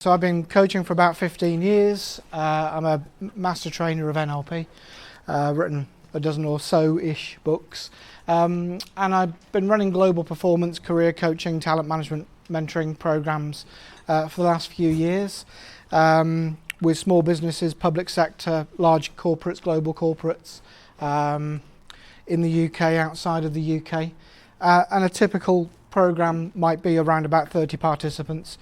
So I've been coaching for about 15 years. I'm a master trainer of NLP, written a dozen or so-ish books. And I've been running global performance, career coaching, talent management, mentoring programs for the last few years with small businesses, public sector, large corporates, global corporates in the UK, outside of the UK. And a typical program might be around about 30 participants.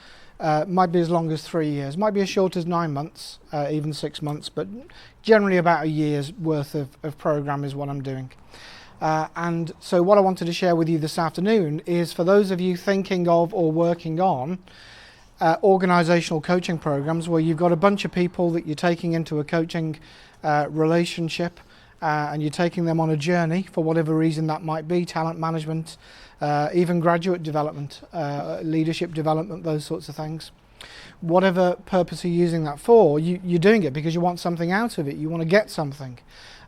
Might be as long as 3 years, might be as short as 9 months, even 6 months, but generally about a year's worth of program is what I'm doing. And so what I wanted to share with you this afternoon is for those of you thinking of or working on organisational coaching programs where you've got a bunch of people that you're taking into a coaching relationship and you're taking them on a journey for whatever reason that might be, talent management, even graduate development, leadership development, those sorts of things. Whatever purpose you're using that for, you're doing it because you want something out of it, you want to get something.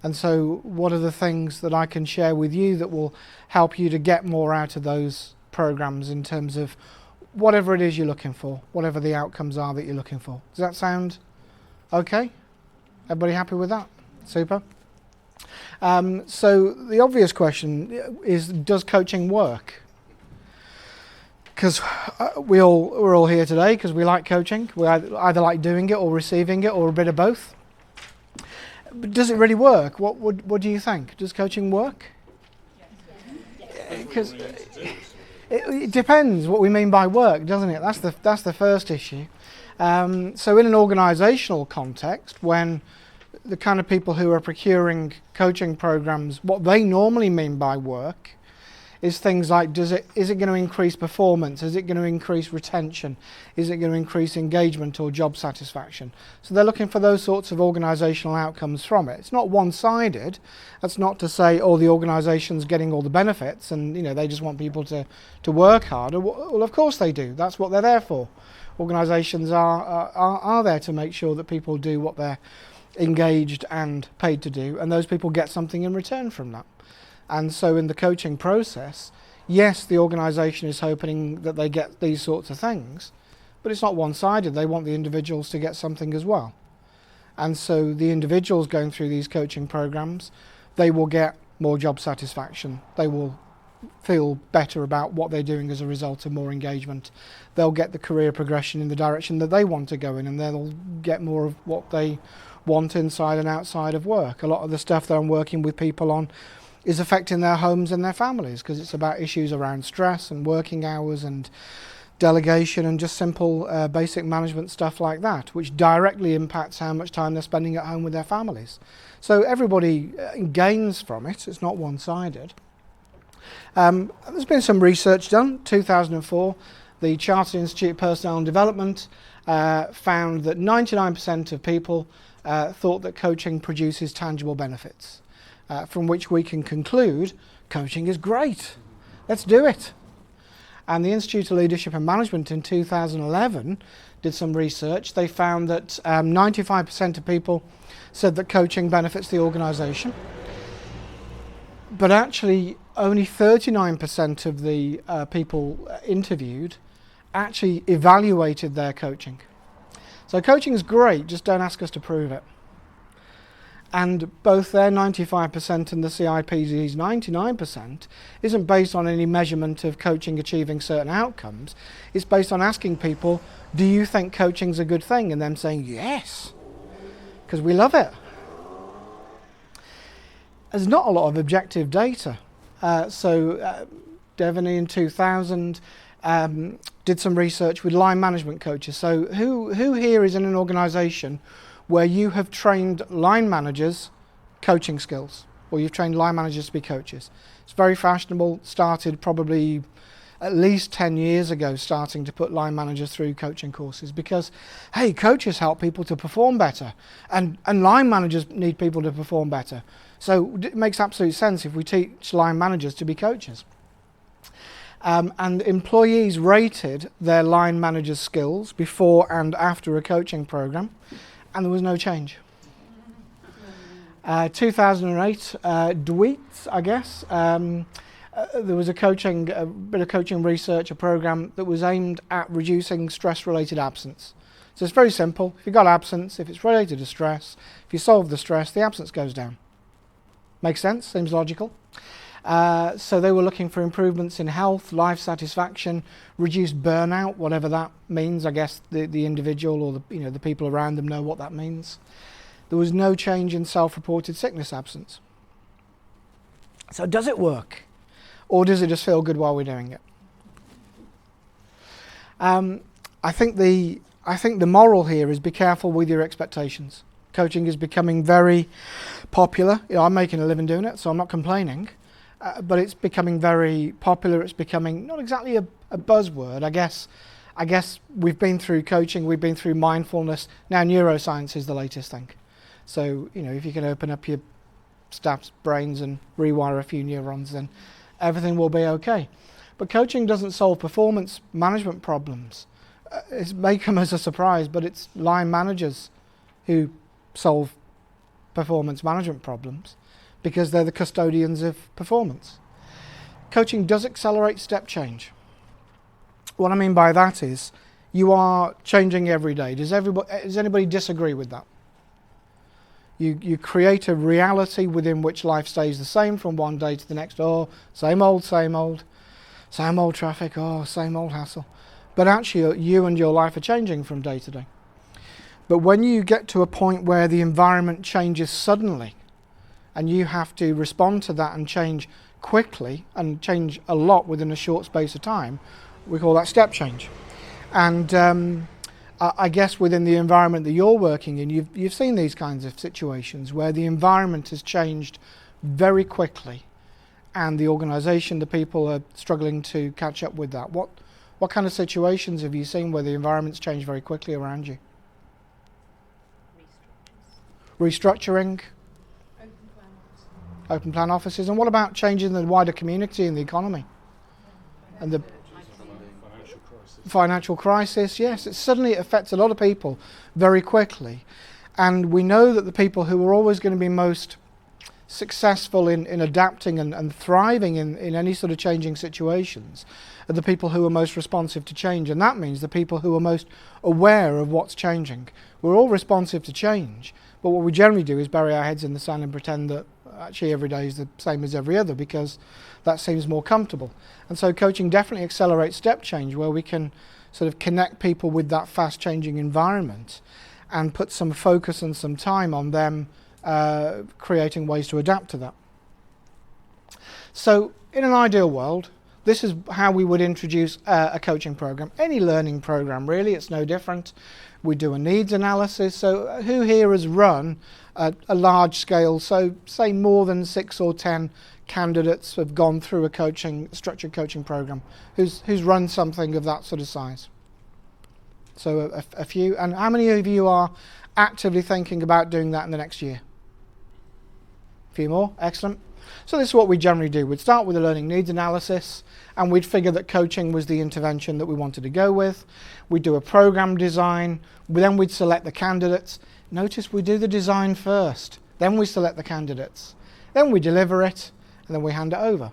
And so what are the things that I can share with you that will help you to get more out of those programs in terms of whatever it is you're looking for, whatever the outcomes are that you're looking for. Does that sound okay? Everybody happy with that? Super. So the obvious question is, does coaching work? Because we're all here today because we like coaching. We either like doing it or receiving it or a bit of both. But does it really work? What do you think? Does coaching work? Because it depends what we mean by work, doesn't it? That's the first issue. So in an organisational context, when the kind of people who are procuring coaching programs, what they normally mean by work is things like, is it going to increase performance? Is it going to increase retention? Is it going to increase engagement or job satisfaction? So they're looking for those sorts of organisational outcomes from it. It's not one-sided. That's not to say, oh, the organisation's getting all the benefits and they just want people to work harder. Well, of course they do. That's what they're there for. Organisations are there to make sure that people do what they're engaged and paid to do, and those people get something in return from that. And so in the coaching process, yes, the organisation is hoping that they get these sorts of things, but it's not one-sided. They want the individuals to get something as well. And so the individuals going through these coaching programs, they will get more job satisfaction. They will feel better about what they're doing as a result of more engagement. They'll get the career progression in the direction that they want to go in, and they'll get more of what they want inside and outside of work. A lot of the stuff that I'm working with people on is affecting their homes and their families because it's about issues around stress and working hours and delegation and just simple basic management stuff like that, which directly impacts how much time they're spending at home with their families. So everybody gains from it. It's not one-sided. There's been some research done. 2004, the Chartered Institute of Personnel and Development found that 99% of people thought that coaching produces tangible benefits, from which we can conclude coaching is great. Let's do it. And the Institute of Leadership and Management in 2011 did some research. They found that 95% of people said that coaching benefits the organisation, but actually only 39% of the people interviewed actually evaluated their coaching. So coaching is great, just don't ask us to prove it. And both their 95% and the CIPD's 99% isn't based on any measurement of coaching achieving certain outcomes. It's based on asking people, do you think coaching's a good thing? And them saying, yes, because we love it. There's not a lot of objective data. Devaney in 2000 did some research with line management coaches. So who here is in an organisation where you have trained line managers coaching skills, or you've trained line managers to be coaches? It's very fashionable, started probably at least 10 years ago, starting to put line managers through coaching courses because, hey, coaches help people to perform better and line managers need people to perform better. So it makes absolute sense if we teach line managers to be coaches. And employees rated their line managers' skills before and after a coaching program, and there was no change. 2008, Dweets, I guess, there was a bit of coaching research, a program that was aimed at reducing stress-related absence. So it's very simple. If you've got absence, if it's related to stress, if you solve the stress, the absence goes down. Makes sense? Seems logical. So they were looking for improvements in health, life satisfaction, reduced burnout, whatever that means. I guess the individual or the people around them know what that means. There was no change in self-reported sickness absence. So does it work? Or does it just feel good while we're doing it? I think the moral here is be careful with your expectations. Coaching is becoming very popular. I'm making a living doing it, so I'm not complaining. But it's becoming very popular. It's becoming not exactly a buzzword. I guess we've been through coaching. We've been through mindfulness. Now neuroscience is the latest thing. So if you can open up your staff's brains and rewire a few neurons, then everything will be okay. But coaching doesn't solve performance management problems. It may come as a surprise, but it's line managers who solve performance management problems because they're the custodians of performance. Coaching does accelerate step change. What I mean by that is you are changing every day. Does anybody disagree with that? You create a reality within which life stays the same from one day to the next. Oh, same old traffic, oh, same old hassle. But actually you and your life are changing from day to day. But when you get to a point where the environment changes suddenly and you have to respond to that and change quickly and change a lot within a short space of time, we call that step change. And I guess within the environment that you're working in, you've seen these kinds of situations where the environment has changed very quickly and the organisation, the people are struggling to catch up with that. What kind of situations have you seen where the environment's changed very quickly around you? Restructuring. Open plan offices. And what about changing the wider community and the economy? And the financial crisis, yes. It affects a lot of people very quickly. And we know that the people who are always going to be most successful in adapting and thriving in any sort of changing situations are the people who are most responsive to change. And that means the people who are most aware of what's changing. We're all responsive to change, but what we generally do is bury our heads in the sand and pretend that actually every day is the same as every other because that seems more comfortable. And so coaching definitely accelerates step change where we can sort of connect people with that fast changing environment and put some focus and some time on them creating ways to adapt to that. So in an ideal world, this is how we would introduce a coaching program. Any learning program really, it's no different. We do a needs analysis. So who here has run a large scale, so say more than 6 or 10 candidates have gone through a structured coaching program? Who's run something of that sort of size? So a few. And how many of you are actively thinking about doing that in the next year? A few more, excellent. So this is what we generally do. We'd start with a learning needs analysis and we'd figure that coaching was the intervention that we wanted to go with. We'd do a program design, then we'd select the candidates. Notice we do the design first, then we select the candidates, then we deliver it, and then we hand it over.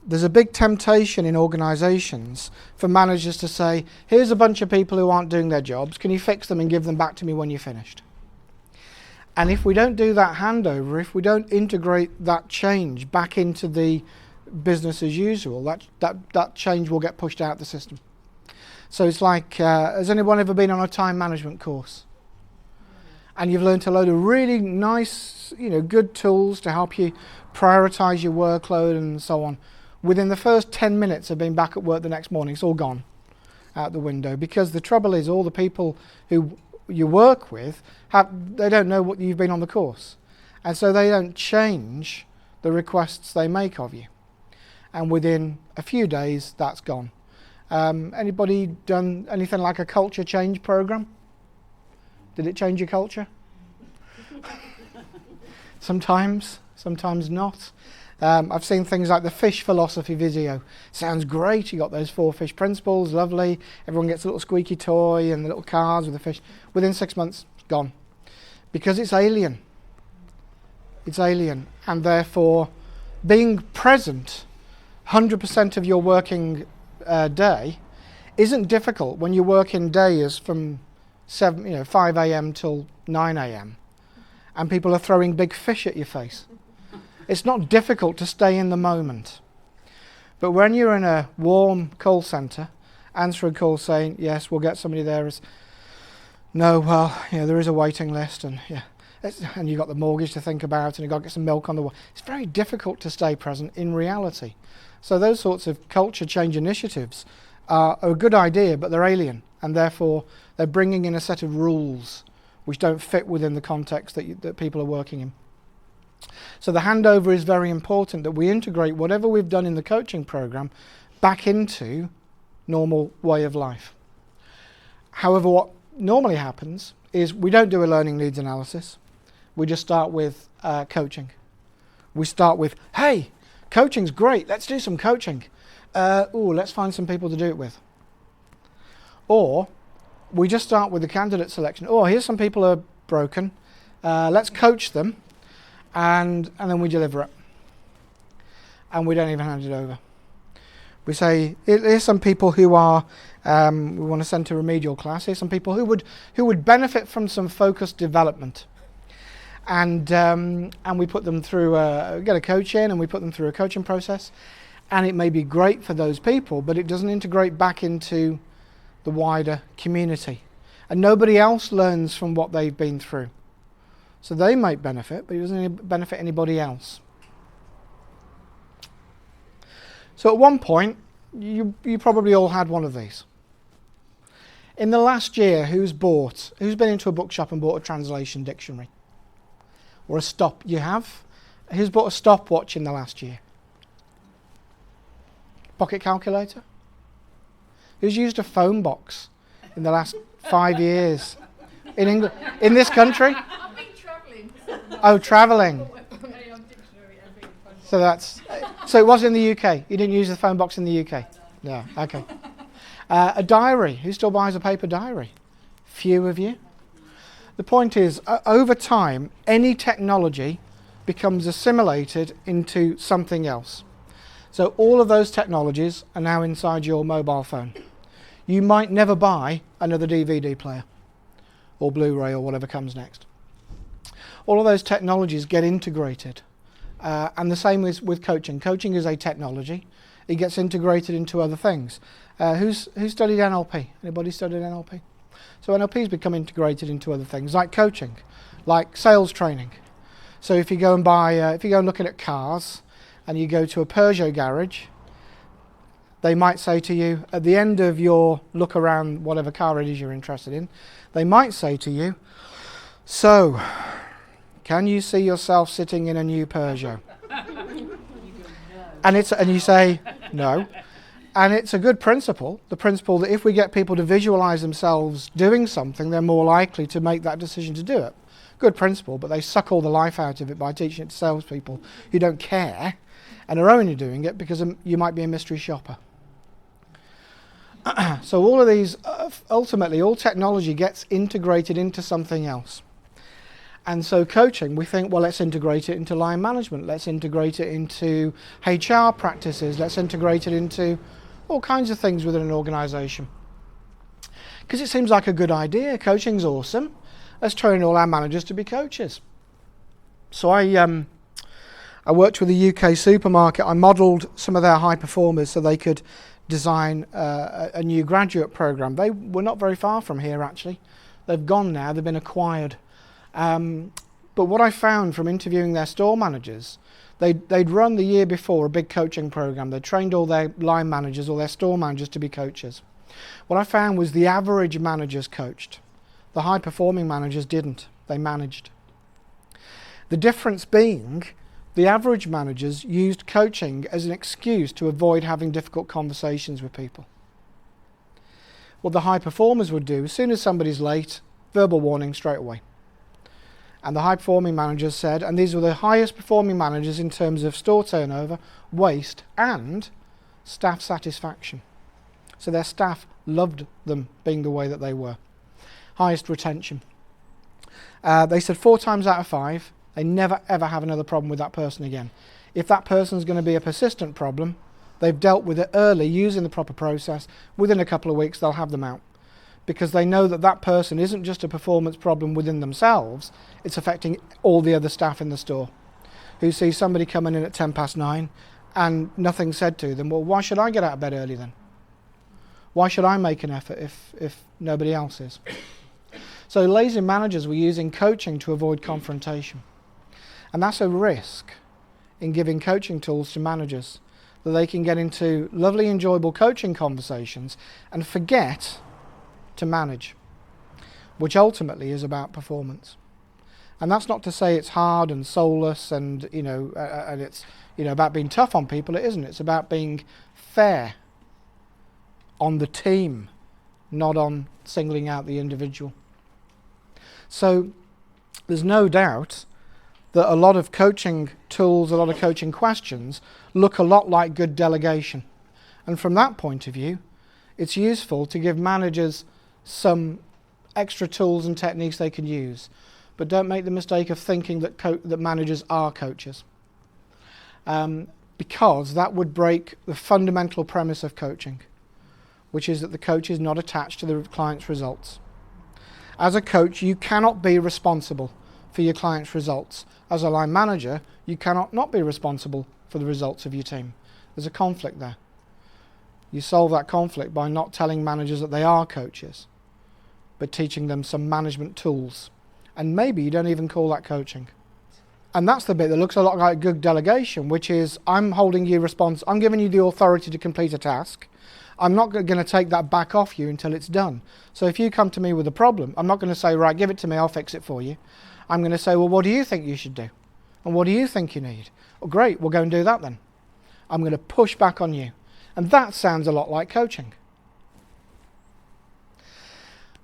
There's a big temptation in organisations for managers to say, here's a bunch of people who aren't doing their jobs, can you fix them and give them back to me when you're finished? And if we don't do that handover, if we don't integrate that change back into the business as usual, that change will get pushed out the system. So it's like, has anyone ever been on a time management course? And you've learned a load of really nice, good tools to help you prioritise your workload and so on. Within the first 10 minutes of being back at work the next morning, it's all gone out the window. Because the trouble is all the people who you work with, they don't know what you've been on the course. And so they don't change the requests they make of you. And within a few days, that's gone. Anybody done anything like a culture change program? Did it change your culture? Sometimes not. I've seen things like the fish philosophy video. Sounds great, you got those 4 fish principles, lovely. Everyone gets a little squeaky toy and the little cars with the fish. Within 6 months, gone. Because it's alien. It's alien. And therefore, being present 100% of your working day isn't difficult when your working day is from 5 a.m. till 9 a.m. and people are throwing big fish at your face. It's not difficult to stay in the moment. But when you're in a warm call centre, answering calls saying, yes, we'll get somebody there, no, well, there is a waiting list, and and you've got the mortgage to think about, and you've got to get some milk on the way. It's very difficult to stay present in reality. So those sorts of culture change initiatives are a good idea, but they're alien, and therefore they're bringing in a set of rules which don't fit within the context that people are working in. So the handover is very important, that we integrate whatever we've done in the coaching program back into normal way of life. However, what normally happens is we don't do a learning needs analysis. We just start with coaching. We start with, hey, coaching's great, let's do some coaching. Let's find some people to do it with. Or we just start with the candidate selection. Here's some people who are broken. Let's coach them. And then we deliver it. And we don't even hand it over. We say, here's some people who are, we want to send to remedial class. Here's some people who would benefit from some focused development. And we put them through, get a coach in, and we put them through a coaching process. And it may be great for those people, but it doesn't integrate back into the wider community. And nobody else learns from what they've been through. So they might benefit, but it doesn't benefit anybody else. So at one point, you probably all had one of these. In the last year, who's been into a bookshop and bought a translation dictionary? Or a stop? You have? Who's bought a stopwatch in the last year? Pocket calculator? Who's used a phone box in the last 5 years? In England, in this country? I've been travelling. Oh, travelling. So it was in the UK. You didn't use the phone box in the UK? No, okay. A diary. Who still buys a paper diary? Few of you. The point is, over time, any technology becomes assimilated into something else. So all of those technologies are now inside your mobile phone. You might never buy another DVD player or Blu-ray or whatever comes next. All of those technologies get integrated. And the same is with coaching. Coaching is a technology. It gets integrated into other things. Who studied NLP? Anybody studied NLP? So NLP's become integrated into other things, like coaching, like sales training. So if you go and look at cars, and you go to a Peugeot garage, they might say to you, at the end of your look around whatever car it is you're interested in, they might say to you, so, can you see yourself sitting in a new Peugeot? And you say, no. And it's a good principle, the principle that if we get people to visualize themselves doing something, they're more likely to make that decision to do it. Good principle, but they suck all the life out of it by teaching it to salespeople who don't care and are only doing it because you might be a mystery shopper. So all of these, ultimately, all technology gets integrated into something else. And so coaching, we think, well, let's integrate it into line management, let's integrate it into HR practices, let's integrate it into all kinds of things within an organisation. Because it seems like a good idea, coaching's awesome, let's train all our managers to be coaches. So I worked with a UK supermarket. I modelled some of their high performers so they could design a new graduate programme. They were not very far from here, actually. They've gone now, they've been acquired. But what I found from interviewing their store managers, they'd run the year before a big coaching programme. They trained all their line managers, all their store managers to be coaches. What I found was the average managers coached. The high-performing managers didn't. They managed. The difference being, the average managers used coaching as an excuse to avoid having difficult conversations with people. What the high performers would do, as soon as somebody's late, verbal warning straight away. And the high performing managers said, and these were the highest performing managers in terms of store turnover, waste and staff satisfaction. So their staff loved them being the way that they were. Highest retention. They said 4 times out of 5, they never ever have another problem with that person again. If that person's going to be a persistent problem, they've dealt with it early using the proper process. Within a couple of weeks they'll have them out. because they know that that person isn't just a performance problem within themselves, it's affecting all the other staff in the store who see somebody coming in at 9:10 and nothing said to them. Well, why should I get out of bed early then? Why should I make an effort if nobody else is? So lazy managers were using coaching to avoid confrontation. And that's a risk in giving coaching tools to managers, that they can get into lovely, enjoyable coaching conversations and forget to manage, which ultimately is about performance. And that's not to say it's hard and soulless and and it's about being tough on people. It isn't. It's about being fair on the team, not on singling out the individual. So there's no doubt that a lot of coaching tools, a lot of coaching questions look a lot like good delegation. And from that point of view, it's useful to give managers some extra tools and techniques they can use. But don't make the mistake of thinking that managers are coaches. Because that would break the fundamental premise of coaching, which is that the coach is not attached to the client's results. As a coach, you cannot be responsible for your client's results. As a line manager, you cannot not be responsible for the results of your team. There's a conflict there. You solve that conflict by not telling managers that they are coaches, but teaching them some management tools. And maybe you don't even call that coaching. And that's the bit that looks a lot like good delegation, which is I'm holding you responsible. I'm giving you the authority to complete a task. I'm not going to take that back off you until it's done. So if you come to me with a problem, I'm not going to say, right, give it to me, I'll fix it for you. I'm going to say, well, what do you think you should do? And what do you think you need? Well, great, we'll go and do that then. I'm going to push back on you. And that sounds a lot like coaching.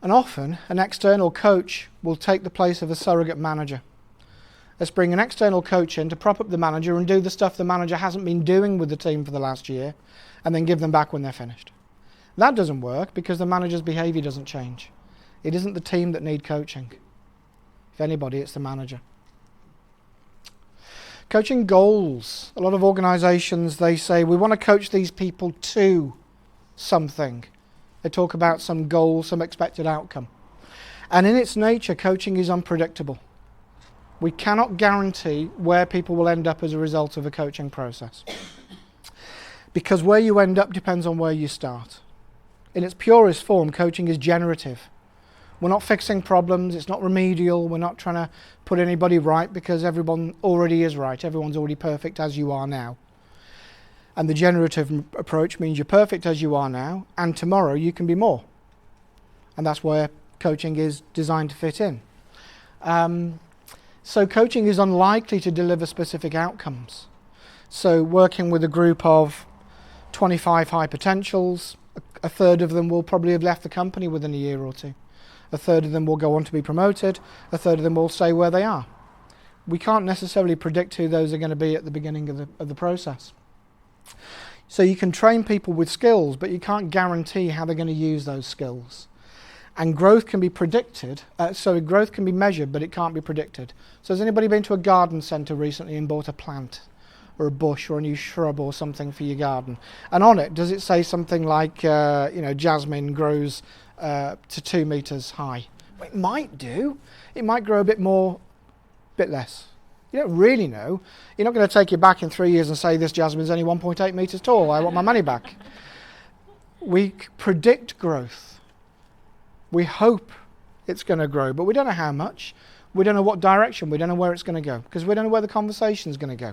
And often, an external coach will take the place of a surrogate manager. Let's bring an external coach in to prop up the manager and do the stuff the manager hasn't been doing with the team for the last year, and then give them back when they're finished. That doesn't work because the manager's behaviour doesn't change. It isn't the team that need coaching. If anybody, it's the manager. Coaching goals. A lot of organisations, they say, we want to coach these people to something. They talk about some goal, some expected outcome. And in its nature, coaching is unpredictable. We cannot guarantee where people will end up as a result of a coaching process. Because where you end up depends on where you start. In its purest form, coaching is generative. We're not fixing problems, it's not remedial, we're not trying to put anybody right because everyone already is right, everyone's already perfect as you are now. And the generative approach means you're perfect as you are now, and tomorrow you can be more. And that's where coaching is designed to fit in. So coaching is unlikely to deliver specific outcomes. So working with a group of 25 high potentials, a third of them will probably have left the company within a year or two. A third of them will go on to be promoted. A third of them will stay where they are. We can't necessarily predict who those are going to be at the beginning of the process. So you can train people with skills, but you can't guarantee how they're going to use those skills. And growth can be predicted, growth can be measured, but it can't be predicted. So has anybody been to a garden centre recently and bought a plant or a bush or a new shrub or something for your garden? And on it, does it say something like, jasmine grows to 2 metres high? Well, it might do. It might grow a bit more, bit less. You don't really know. You're not going to take it back in 3 years and say this jasmine's only 1.8 metres tall. I want my money back. We predict growth. We hope it's going to grow, but we don't know how much. We don't know what direction. We don't know where it's going to go because we don't know where the conversation is going to go.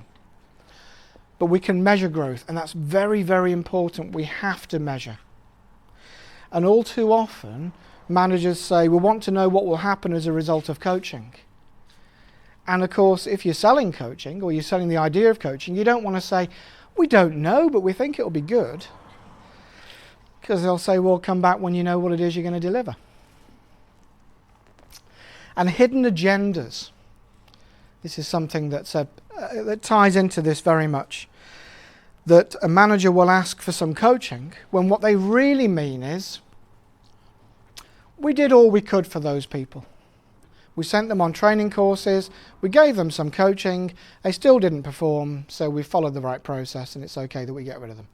But we can measure growth, and that's very, very important. We have to measure. And all too often, managers say, we want to know what will happen as a result of coaching. And of course, if you're selling coaching or you're selling the idea of coaching, you don't want to say, we don't know, but we think it'll be good. Because they'll say, well, come back when you know what it is you're going to deliver. And hidden agendas. This is something that ties into this very much. That a manager will ask for some coaching when what they really mean is, we did all we could for those people. We sent them on training courses, we gave them some coaching, they still didn't perform, so we followed the right process and it's okay that we get rid of them.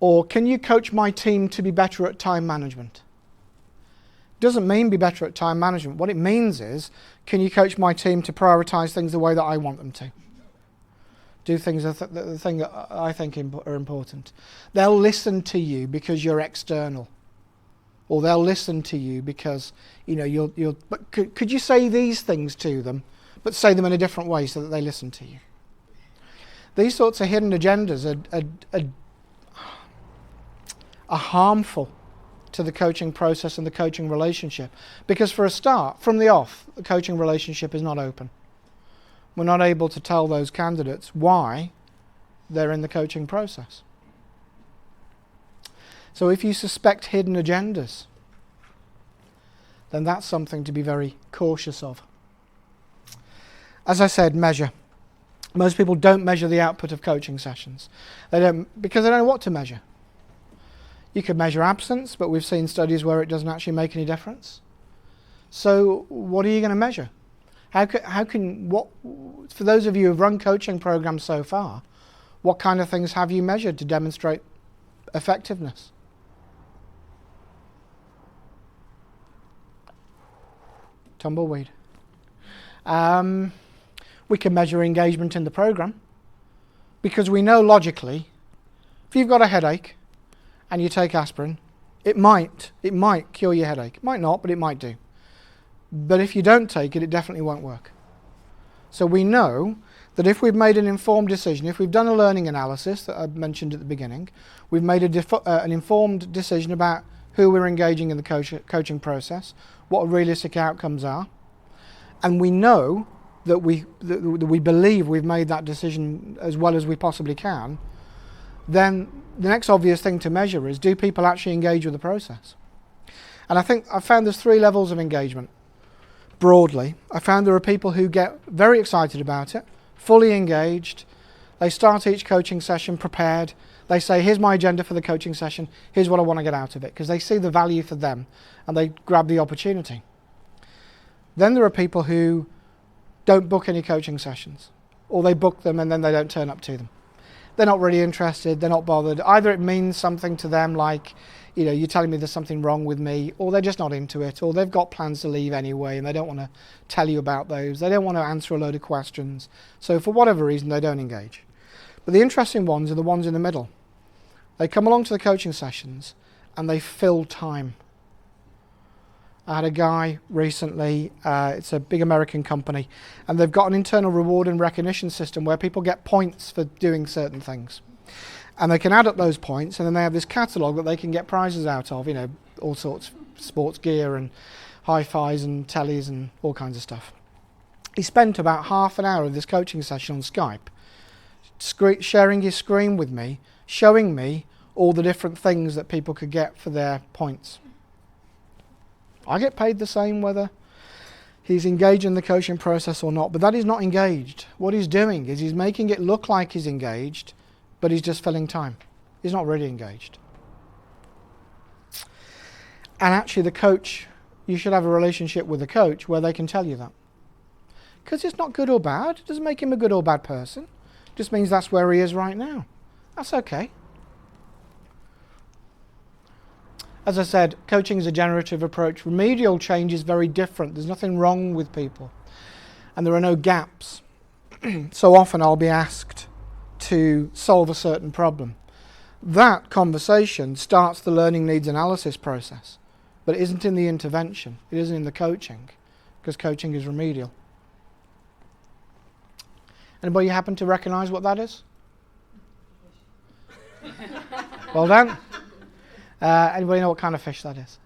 Or, can you coach my team to be better at time management? Doesn't mean be better at time management. What it means is, can you coach my team to prioritise things the way that I want them to? Do things the thing that I think are important. They'll listen to you because you're external, or they'll listen to you because you'll. But could you say these things to them, but say them in a different way so that they listen to you? These sorts of hidden agendas are harmful to the coaching process and the coaching relationship, because for a start, from the off, the coaching relationship is not open. We're not able to tell those candidates why they're in the coaching process. So if you suspect hidden agendas, then that's something to be very cautious of. As I said, measure. Most people don't measure the output of coaching sessions. They don't, because they don't know what to measure. You could measure absence, but we've seen studies where it doesn't actually make any difference. So what are you going to measure? For those of you who've run coaching programs so far, what kind of things have you measured to demonstrate effectiveness? Tumbleweed. We can measure engagement in the program, because we know logically, if you've got a headache and you take aspirin, it might cure your headache. It might not, but it might do. But if you don't take it, it definitely won't work. So we know that if we've made an informed decision, if we've done a learning analysis that I mentioned at the beginning, we've made an informed decision about who we're engaging in the coaching process, what realistic outcomes are, and we know that we believe we've made that decision as well as we possibly can, then the next obvious thing to measure is, do people actually engage with the process? And I think I've found there's 3 levels of engagement. Broadly, I found there are people who get very excited about it, fully engaged. They start each coaching session prepared. They say, here's my agenda for the coaching session, here's what I want to get out of it, because they see the value for them and they grab the opportunity. Then there are people who don't book any coaching sessions, or they book them and then they don't turn up to them. They're not really interested, they're not bothered. Either it means something to them, like, you're telling me there's something wrong with me, or they're just not into it, or they've got plans to leave anyway and they don't want to tell you about those. They don't want to answer a load of questions. So for whatever reason, they don't engage. But the interesting ones are the ones in the middle. They come along to the coaching sessions and they fill time. I had a guy recently, it's a big American company, and they've got an internal reward and recognition system where people get points for doing certain things. And they can add up those points, and then they have this catalogue that they can get prizes out of, all sorts of sports gear and hi-fis and tellies and all kinds of stuff. He spent about half an hour of this coaching session on Skype, sharing his screen with me, showing me all the different things that people could get for their points. I get paid the same whether he's engaged in the coaching process or not, but that is not engaged. What he's doing is he's making it look like he's engaged, but he's just filling time. He's not really engaged. And actually the coach, you should have a relationship with the coach where they can tell you that. Because it's not good or bad. It doesn't make him a good or bad person. It just means that's where he is right now. That's okay. As I said, coaching is a generative approach. Remedial change is very different. There's nothing wrong with people. And there are no gaps. So often I'll be asked to solve a certain problem. That conversation starts the learning needs analysis process, but it isn't in the intervention. It isn't in the coaching, because coaching is remedial. Anybody happen to recognise what that is? Well done. Anybody know what kind of fish that is?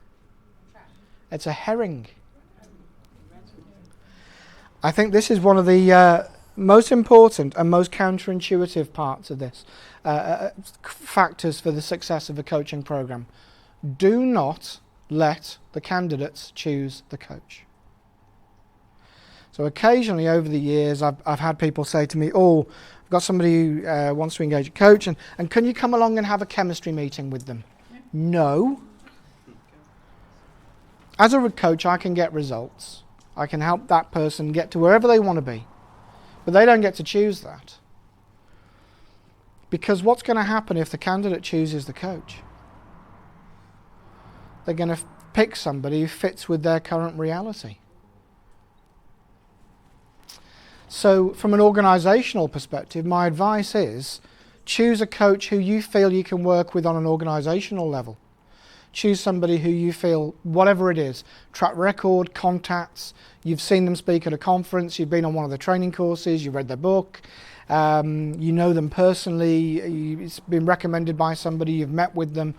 It's a herring. I think this is one of the most important and most counterintuitive parts of this, factors for the success of a coaching program. Do not let the candidates choose the coach. So occasionally over the years I've had people say to me, I've got somebody who wants to engage a coach, and can you come along and have a chemistry meeting with them? No. As a coach, I can get results. I can help that person get to wherever they want to be. But they don't get to choose that. Because what's going to happen if the candidate chooses the coach? They're going to pick somebody who fits with their current reality. So from an organisational perspective, my advice is choose a coach who you feel you can work with on an organisational level. Choose somebody who you feel, whatever it is, track record, contacts, you've seen them speak at a conference, you've been on one of their training courses, you've read their book, you know them personally, it's been recommended by somebody, you've met with them,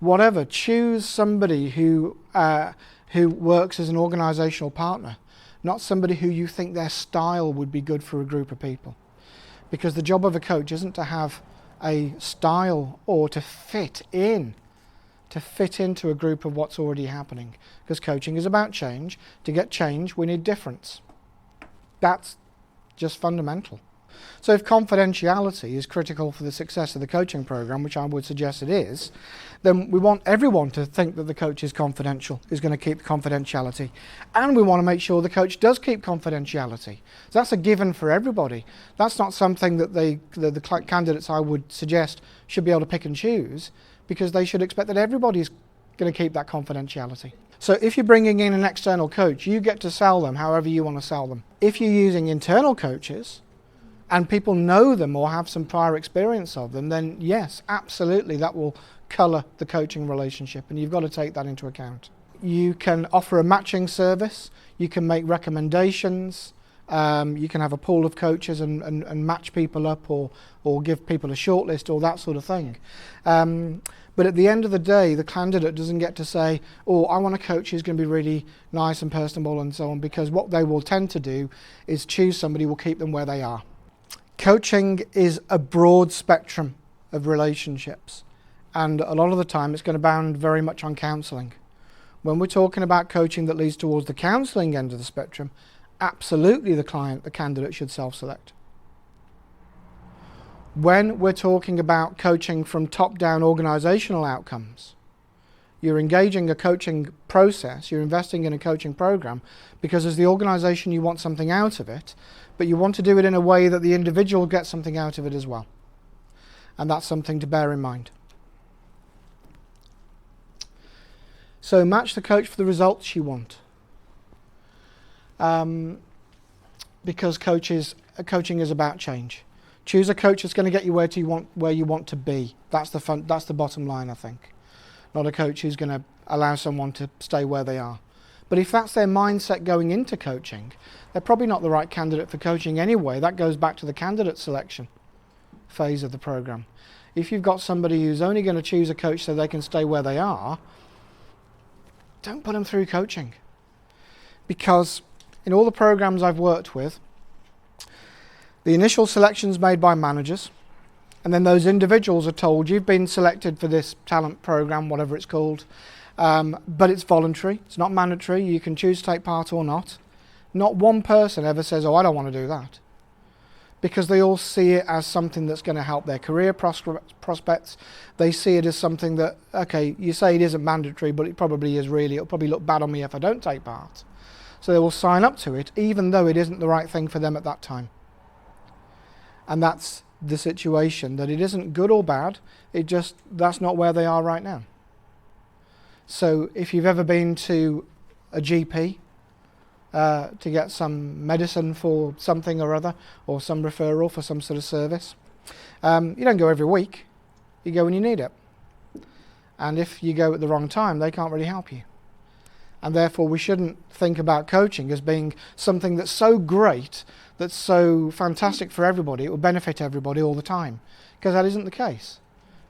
whatever. Choose somebody who works as an organisational partner, not somebody who you think their style would be good for a group of people. Because the job of a coach isn't to have a style or to fit into a group of what's already happening. Because coaching is about change. To get change, we need difference. That's just fundamental. So if confidentiality is critical for the success of the coaching program, which I would suggest it is, then we want everyone to think that the coach is confidential, is going to keep confidentiality. And we want to make sure the coach does keep confidentiality. So that's a given for everybody. That's not something that the candidates I would suggest should be able to pick and choose, because they should expect that everybody's going to keep that confidentiality. So if you're bringing in an external coach, you get to sell them however you want to sell them. If you're using internal coaches, and people know them or have some prior experience of them, then yes, absolutely, that will colour the coaching relationship, and you've got to take that into account. You can offer a matching service, you can make recommendations, you can have a pool of coaches and match people up or give people a shortlist or that sort of thing. But at the end of the day, the candidate doesn't get to say, oh, I want a coach who's going to be really nice and personable and so on, because what they will tend to do is choose somebody who will keep them where they are. Coaching is a broad spectrum of relationships, and a lot of the time it's going to bound very much on counselling. When we're talking about coaching that leads towards the counselling end of the spectrum, absolutely the candidate should self-select. When we're talking about coaching from top-down organisational outcomes, you're engaging a coaching process, you're investing in a coaching program because as the organisation you want something out of it, but you want to do it in a way that the individual gets something out of it as well. And that's something to bear in mind. So match the coach for the results you want. Because coaching is about change. Choose a coach that's going to get you where you want to be. That's the bottom line, I think. Not a coach who's going to allow someone to stay where they are. But if that's their mindset going into coaching, they're probably not the right candidate for coaching anyway. That goes back to the candidate selection phase of the program. If you've got somebody who's only going to choose a coach so they can stay where they are, don't put them through coaching. Because in all the programs I've worked with, the initial selection's made by managers, and then those individuals are told, you've been selected for this talent program, whatever it's called, but it's voluntary, it's not mandatory, you can choose to take part or not. Not one person ever says, oh, I don't want to do that. Because they all see it as something that's going to help their career prospects. They see it as something that, okay, you say it isn't mandatory, but it probably is really, it'll probably look bad on me if I don't take part. So they will sign up to it, even though it isn't the right thing for them at that time. And that's the situation, that it isn't good or bad, that's not where they are right now. So if you've ever been to a GP to get some medicine for something or other, or some referral for some sort of service, you don't go every week, you go when you need it. And if you go at the wrong time, they can't really help you. And therefore we shouldn't think about coaching as being something that's so great, that's so fantastic for everybody, it will benefit everybody all the time, because that isn't the case.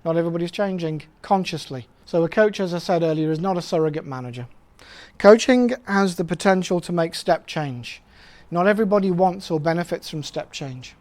Not everybody's changing consciously. So a coach, as I said earlier, is not a surrogate manager. Coaching has the potential to make step change. Not everybody wants or benefits from step change.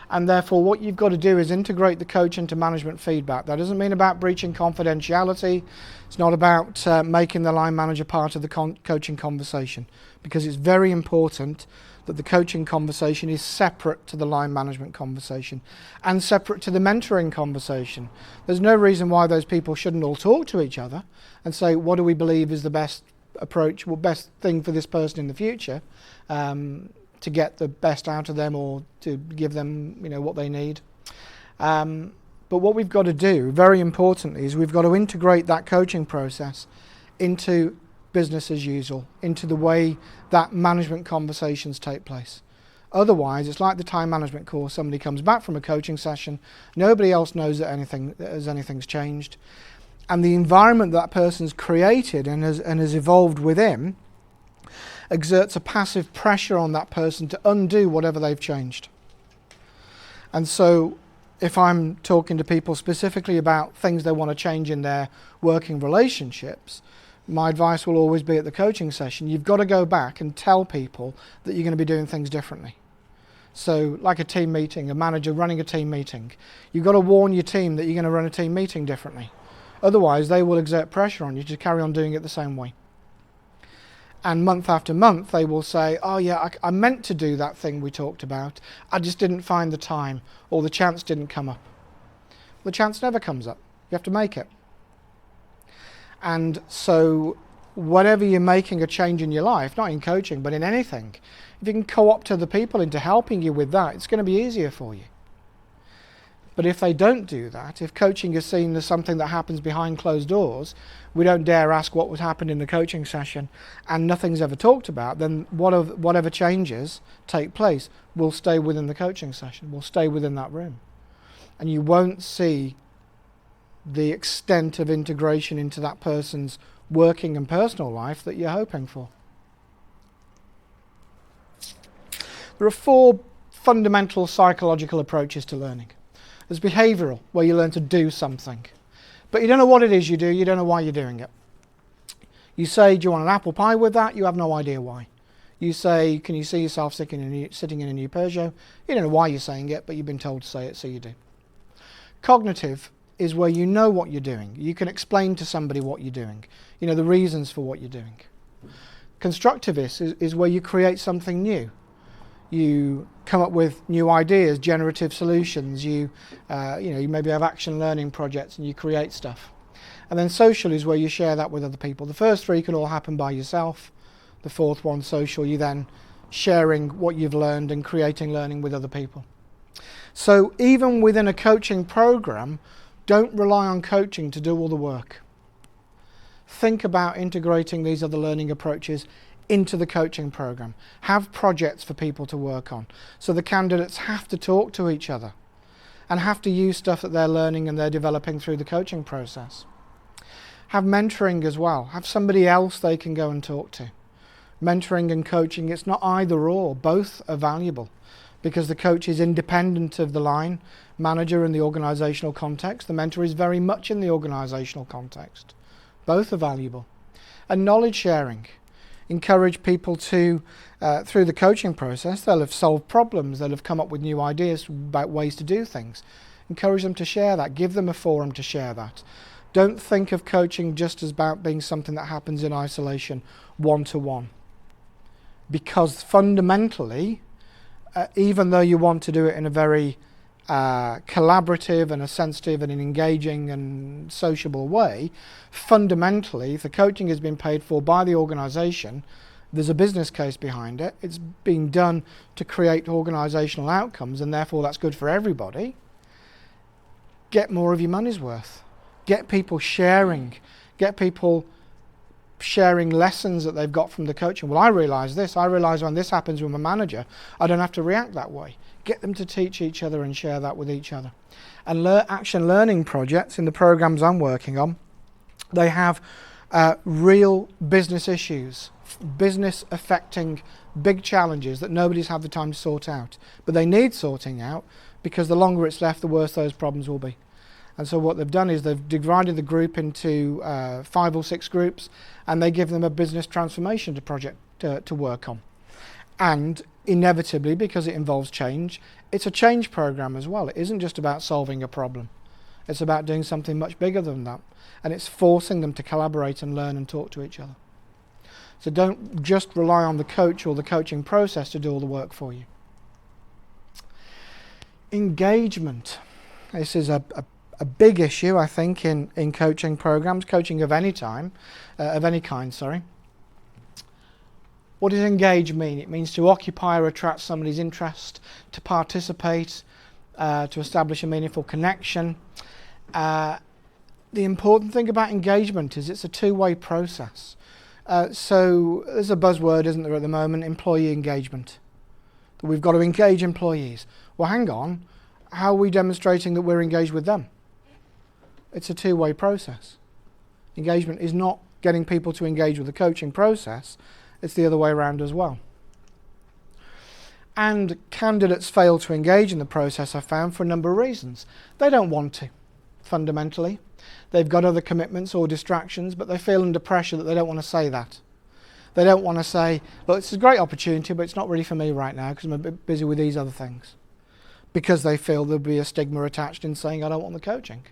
And therefore what you've got to do is integrate the coach into management feedback. That doesn't mean about breaching confidentiality. It's not about making the line manager part of the coaching conversation, because it's very important that the coaching conversation is separate to the line management conversation and separate to the mentoring conversation. There's no reason why those people shouldn't all talk to each other and say, what do we believe is the best approach, or best thing for this person in the future, to get the best out of them or to give them, what they need. But what we've got to do, very importantly, is we've got to integrate that coaching process into business as usual, into the way that management conversations take place. Otherwise, it's like the time management course. Somebody comes back from a coaching session, nobody else knows that anything's changed, and the environment that person's created and has evolved within exerts a passive pressure on that person to undo whatever they've changed. And so if I'm talking to people specifically about things they want to change in their working relationships, my advice will always be at the coaching session, you've got to go back and tell people that you're going to be doing things differently. So like a team meeting, a manager running a team meeting, you've got to warn your team that you're going to run a team meeting differently. Otherwise, they will exert pressure on you to carry on doing it the same way. And month after month, they will say, oh yeah, I meant to do that thing we talked about. I just didn't find the time, or the chance didn't come up. The chance never comes up. You have to make it. And so whatever you're making a change in your life, not in coaching, but in anything, if you can co-opt other people into helping you with that, it's going to be easier for you. But if they don't do that, if coaching is seen as something that happens behind closed doors, we don't dare ask what was happened in the coaching session, and nothing's ever talked about, then whatever changes take place will stay within the coaching session, will stay within that room. And you won't see the extent of integration into that person's working and personal life that you're hoping for. There are 4 fundamental psychological approaches to learning. There's behavioural, where you learn to do something. But you don't know what it is you do, you don't know why you're doing it. You say, do you want an apple pie with that? You have no idea why. You say, can you see yourself sitting in a new Peugeot? You don't know why you're saying it, but you've been told to say it, so you do. Cognitive is where you know what you're doing. You can explain to somebody what you're doing. You know the reasons for what you're doing. Constructivist is where you create something new. You come up with new ideas, generative solutions. You maybe have action learning projects and you create stuff. And then social is where you share that with other people. The first 3 can all happen by yourself. The 4th one, social, you then sharing what you've learned and creating learning with other people. So even within a coaching program, don't rely on coaching to do all the work. Think about integrating these other learning approaches into the coaching program. Have projects for people to work on. So the candidates have to talk to each other and have to use stuff that they're learning and they're developing through the coaching process. Have mentoring as well. Have somebody else they can go and talk to. Mentoring and coaching, it's not either or. Both are valuable because the coach is independent of the line manager in the organisational context. The mentor is very much in the organisational context. Both are valuable. And knowledge sharing. Encourage people to, through the coaching process, they'll have solved problems, they'll have come up with new ideas about ways to do things. Encourage them to share that, give them a forum to share that. Don't think of coaching just as about being something that happens in isolation, one-to-one. Because fundamentally, even though you want to do it in a very collaborative and a sensitive and an engaging and sociable way, fundamentally, if the coaching has been paid for by the organisation, there's a business case behind it, it's being done to create organisational outcomes and therefore that's good for everybody, get more of your money's worth. Get people sharing. Get people sharing lessons that they've got from the coaching. Well, I realise this. I realise when this happens with my manager, I don't have to react that way. Get them to teach each other and share that with each other. And action learning projects in the programs I'm working on, they have real business issues, business affecting big challenges that nobody's had the time to sort out. But they need sorting out because the longer it's left, the worse those problems will be. And so what they've done is they've divided the group into 5 or 6 groups, and they give them a business transformation project to work on. And inevitably, because it involves change, it's a change program as well. It isn't just about solving a problem. It's about doing something much bigger than that. And it's forcing them to collaborate and learn and talk to each other. So don't just rely on the coach or the coaching process to do all the work for you. Engagement. This is a big issue, I think, in coaching programs, coaching of any kind. What does engage mean? It means to occupy or attract somebody's interest, to participate, to establish a meaningful connection. the important thing about engagement is it's a two-way process. So there's a buzzword, isn't there, at the moment, employee engagement. That we've got to engage employees. Well, hang on. How are we demonstrating that we're engaged with them? It's a two-way process. Engagement is not getting people to engage with the coaching process. It's the other way around as well. And candidates fail to engage in the process, I've found, for a number of reasons. They don't want to, fundamentally. They've got other commitments or distractions, but they feel under pressure that they don't want to say that. They don't want to say, look, it's a great opportunity, but it's not really for me right now because I'm a bit busy with these other things. Because they feel there'll be a stigma attached in saying, I don't want the coaching.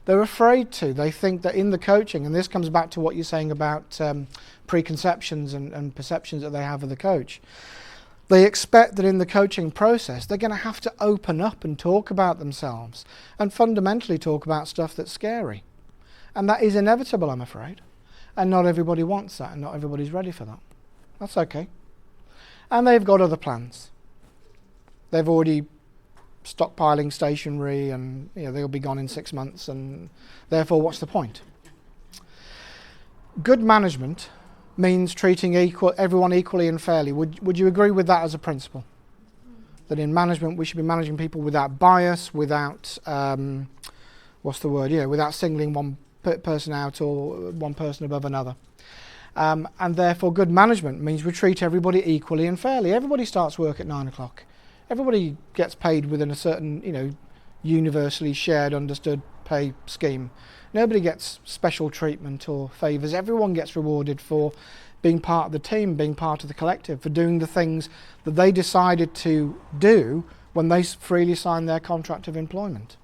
They're afraid to. They think that in the coaching, and this comes back to what you're saying about preconceptions and perceptions that they have of the coach. They expect that in the coaching process, they're going to have to open up and talk about themselves and fundamentally talk about stuff that's scary. And that is inevitable, I'm afraid. And not everybody wants that and not everybody's ready for that. That's okay. And they've got other plans. They've already stockpiling stationery and they'll be gone in 6 months and therefore what's the point? Good management means treating everyone equally and fairly. Would you agree with that as a principle? That in management we should be managing people without bias, without without singling one person out or one person above another. And therefore good management means we treat everybody equally and fairly. Everybody starts work at 9 o'clock. Everybody gets paid within a certain, universally shared, understood pay scheme. Nobody gets special treatment or favours. Everyone gets rewarded for being part of the team, being part of the collective, for doing the things that they decided to do when they freely signed their contract of employment.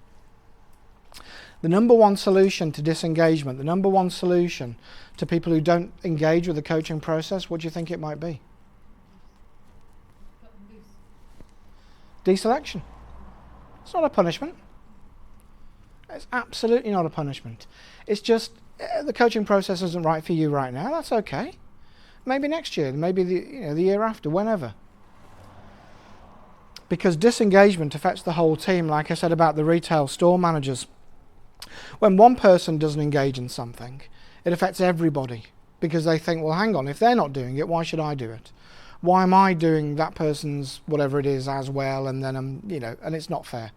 The number one solution to disengagement, the number one solution to people who don't engage with the coaching process, what do you think it might be? Deselection. It's not a punishment. It's absolutely not a punishment. It's just the coaching process isn't right for you right now. That's okay. Maybe next year, maybe the year after, whenever. Because disengagement affects the whole team, like I said about the retail store managers. When one person doesn't engage in something, it affects everybody because they think, well, hang on, if they're not doing it, why should I do it? Why am I doing that person's whatever it is as well, and then and it's not fair.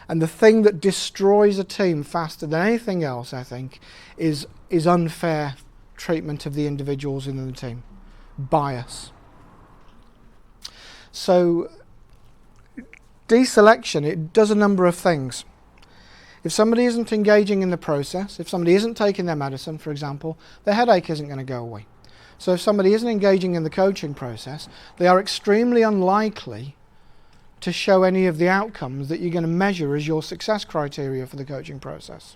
And the thing that destroys a team faster than anything else, I think, is unfair treatment of the individuals in the team. Bias. So deselection, it does a number of things. If somebody isn't engaging in the process, if somebody isn't taking their medicine, for example, their headache isn't going to go away. So if somebody isn't engaging in the coaching process, they are extremely unlikely to show any of the outcomes that you're going to measure as your success criteria for the coaching process.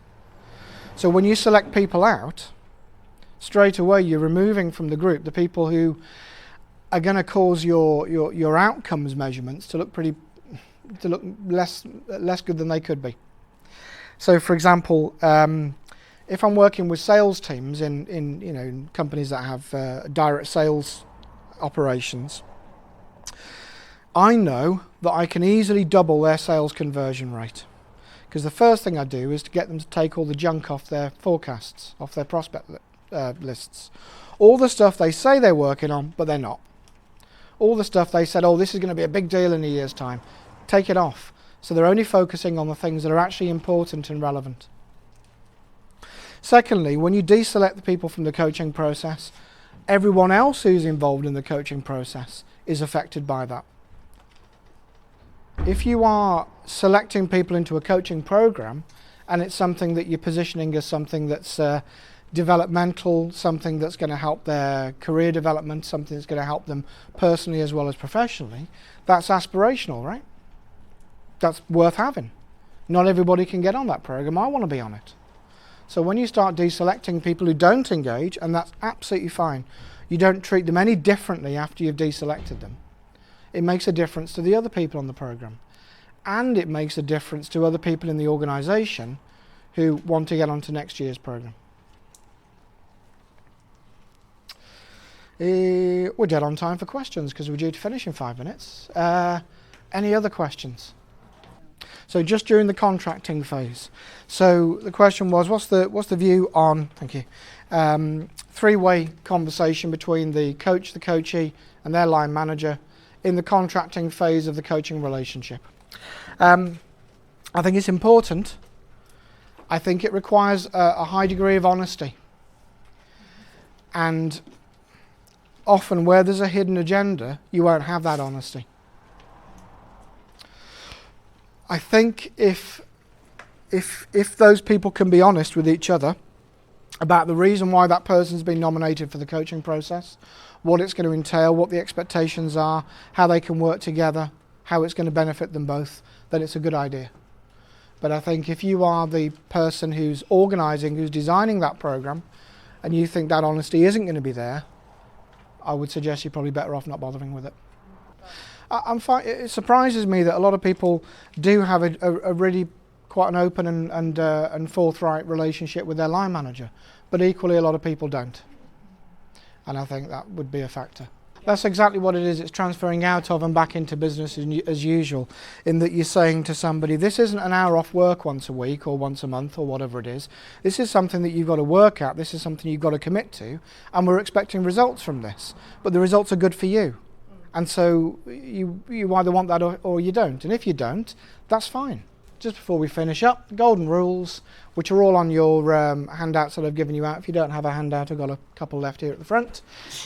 So when you select people out, straight away you're removing from the group the people who are going to cause your outcomes measurements to look less good than they could be. So for example, if I'm working with sales teams in companies that have direct sales operations, I know that I can easily double their sales conversion rate. Because the first thing I do is to get them to take all the junk off their forecasts, off their prospect lists. All the stuff they say they're working on, but they're not. All the stuff they said, oh, this is going to be a big deal in a year's time. Take it off. So they're only focusing on the things that are actually important and relevant. Secondly, when you deselect the people from the coaching process, everyone else who's involved in the coaching process is affected by that. If you are selecting people into a coaching program and it's something that you're positioning as something that's developmental, something that's going to help their career development, something that's going to help them personally as well as professionally, that's aspirational, right? That's worth having. Not everybody can get on that program. I want to be on it. So when you start deselecting people who don't engage, and that's absolutely fine, you don't treat them any differently after you've deselected them. It makes a difference to the other people on the program. And it makes a difference to other people in the organisation who want to get onto next year's program. We're dead on time for questions because we're due to finish in 5 minutes. Any other questions? So just during the contracting phase. So the question was, what's the view on, thank you, three-way conversation between the coach, the coachee, and their line manager in the contracting phase of the coaching relationship? I think it's important. I think it requires a high degree of honesty. And often where there's a hidden agenda, you won't have that honesty. I think if those people can be honest with each other about the reason why that person's been nominated for the coaching process, what it's going to entail, what the expectations are, how they can work together, how it's going to benefit them both, then it's a good idea. But I think if you are the person who's organising, who's designing that programme, and you think that honesty isn't going to be there, I would suggest you're probably better off not bothering with it. It surprises me that a lot of people do have a really quite an open and forthright relationship with their line manager, but equally a lot of people don't. And I think that would be a factor. That's exactly what it is. It's transferring out of and back into business as usual, in that you're saying to somebody, this isn't an hour off work once a week or once a month or whatever it is. This is something that you've got to work at. This is something you've got to commit to, and we're expecting results from this. But the results are good for you. And so you either want that or you don't. And if you don't, that's fine. Just before we finish up, the golden rules, which are all on your handouts that I've given you out. If you don't have a handout, I've got a couple left here at the front.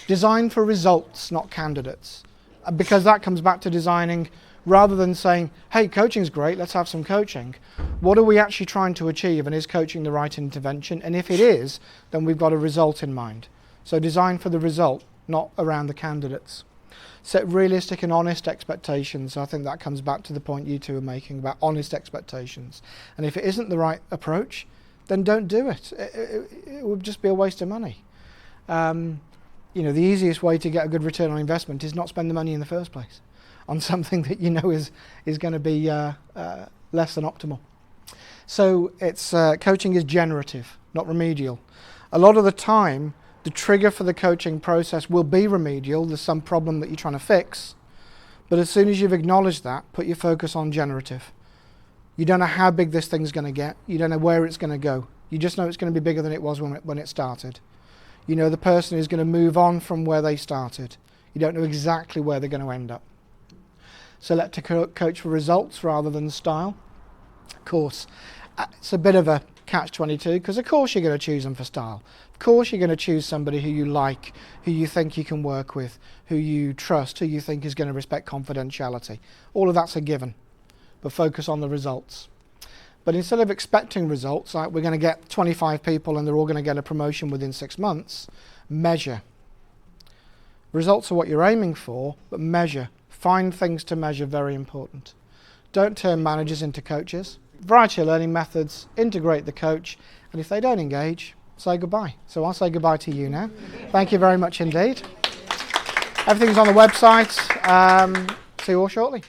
Design for results, not candidates. Because that comes back to designing, rather than saying, hey, coaching's great, let's have some coaching. What are we actually trying to achieve, and is coaching the right intervention? And if it is, then we've got a result in mind. So design for the result, not around the candidates. Set realistic and honest expectations. I think that comes back to the point you two are making about honest expectations. And if it isn't the right approach, then don't do it. It would just be a waste of money. The easiest way to get a good return on investment is not spend the money in the first place on something that you know is going to be less than optimal. So it's coaching is generative, not remedial. A lot of the time, the trigger for the coaching process will be remedial. There's some problem that you're trying to fix. But as soon as you've acknowledged that, put your focus on generative. You don't know how big this thing's going to get. You don't know where it's going to go. You just know it's going to be bigger than it was when it started. You know the person is going to move on from where they started. You don't know exactly where they're going to end up. Select to coach for results rather than style. Of course, it's a bit of a catch-22, because of course you're going to choose them for style. Of course you're going to choose somebody who you like, who you think you can work with, who you trust, who you think is going to respect confidentiality. All of that's a given, but focus on the results. But instead of expecting results, like we're going to get 25 people and they're all going to get a promotion within 6 months, measure. Results are what you're aiming for, but measure. Find things to measure, very important. Don't turn managers into coaches. Variety of learning methods, integrate the coach, and if they don't engage, say goodbye. So I'll say goodbye to you now. Thank you very much indeed. Everything's on the website. See you all shortly.